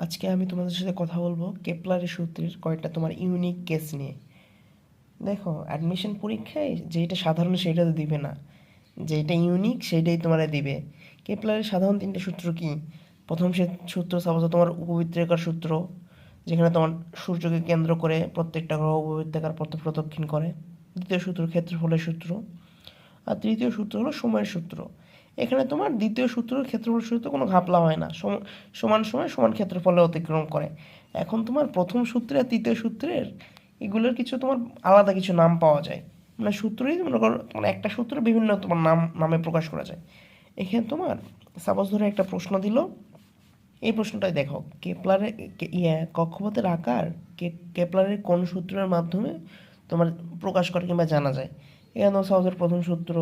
আজকে আমি তোমাদের সাথে কথা বলবো কেপলারের সূত্রের কয়েকটা তোমার ইউনিক কেস নিয়ে। দেখো, অ্যাডমিশন পরীক্ষায় যেটা সাধারণ সেটা তো দিবে না, যেটা ইউনিক সেটাই তোমার দিবে। কেপলারের সাধারণ তিনটে সূত্র কি? প্রথম সে সূত্র সাপোজ তোমার উপবৃত্তাকার সূত্র, যেখানে তোমার সূর্যকে কেন্দ্র করে প্রত্যেকটা গ্রহ উপবৃত্তাকার পথে প্রদক্ষিণ করে। দ্বিতীয় সূত্র ক্ষেত্রফলের সূত্র। আর তৃতীয় সূত্র হলো সময়ের সূত্র। এখানে তোমার দ্বিতীয় সূত্রের ক্ষেত্রফল সূত্র কোনো ঘাপলা হয় না, সমান সময় সমান ক্ষেত্রফলে অতিক্রম করে। এখন তোমার প্রথম সূত্রে আর তৃতীয় সূত্রের এগুলোর কিছু তোমার আলাদা কিছু নাম পাওয়া যায়, মানে সূত্রই মনে করো মানে একটা সূত্র বিভিন্ন তোমার নামে প্রকাশ করা যায়। এখানে তোমার সাপোজ ধরে একটা প্রশ্ন দিল, এই প্রশ্নটাই দেখো, কেপলারের কক্ষপথের আকার কেপলারের কোন সূত্রের মাধ্যমে তোমার প্রকাশ করে কিংবা জানা যায়। এখানে তোমার সাপোজের প্রথম সূত্র,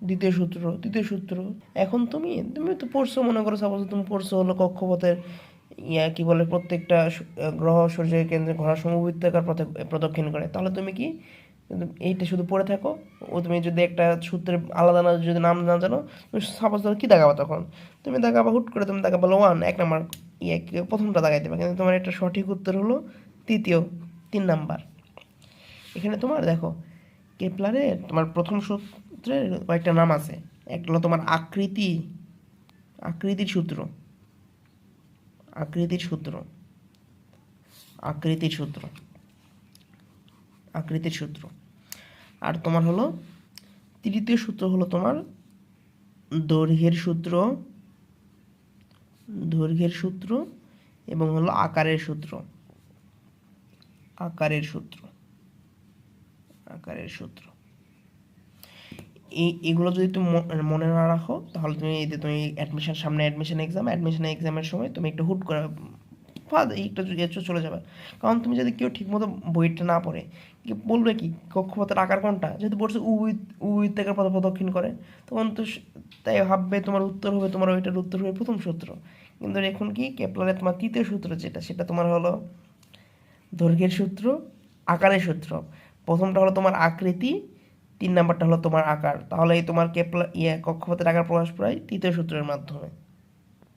দ্বিতীয় সূত্র, তৃতীয় সূত্র। এখন তুমি তুমি তো পড়ছো, মনে করো সাপোজ তুমি পড়ছো হলো কক্ষপথের কি বলে প্রত্যেকটা গ্রহ সূর্যের কেন্দ্রে ঘোরার সময় উপবৃত্তাকার পথে প্রদক্ষিণ করে, তাহলে তুমি কি এইটা শুধু পড়ে থাকো? ও তুমি যদি একটা সূত্রের আলাদা না যদি নাম না জানো, তুমি সাপোজ ধরো কী দেখাবা তখন? তুমি দেখাবা হুট করে তুমি দেখাবা 1 এক নাম্বার, প্রথমটা দেখাই দেবে, কিন্তু তোমার একটা সঠিক উত্তর হলো তৃতীয় 3 নাম্বার। এখানে তোমার দেখো, কেপলারের তোমার প্রথম সূত্রের কয়েকটা নাম আছে। একটা হলো তোমার আকৃতির সূত্র, আকৃতির সূত্র, আকৃতির সূত্র, আকৃতির সূত্র। আর তোমার হলো তৃতীয় সূত্র হলো তোমার দৈর্ঘ্যের সূত্র, দৈর্ঘ্যের সূত্র এবং হলো আকারের সূত্র, আকারের সূত্র, আকারের সূত্র। এগুলো যদি তুমি মনে না রাখো, তাহলে তুমি এই যে তুমি সামনে অ্যাডমিশন এক্সামের সময় তুমি একটু হুট করে একটু চলে যাবে। কারণ তুমি যদি কেউ ঠিকমতো বইটা না পড়ে বলবে কি কক্ষপথের আকার কোনটা, যেহেতু বলছে উপবৃত্তাকার পথে প্রদক্ষিণ করে, তখন তো তাই ভাববে তোমার উত্তর হবে, তোমার ওইটার উত্তর হবে প্রথম সূত্র। কিন্তু এখন কি কেপলারের তোমার তৃতীয় সূত্র যেটা, সেটা তোমার হলো দৈর্ঘ্যের সূত্র, আকারের সূত্র। প্রথমটা হলো তোমার আকৃতি, 3 নাম্বারটা হলো তোমার আকার। তাহলে এই তোমার কক্ষপথের আকার প্রকাশ পায় তৃতীয় সূত্রের মাধ্যমে।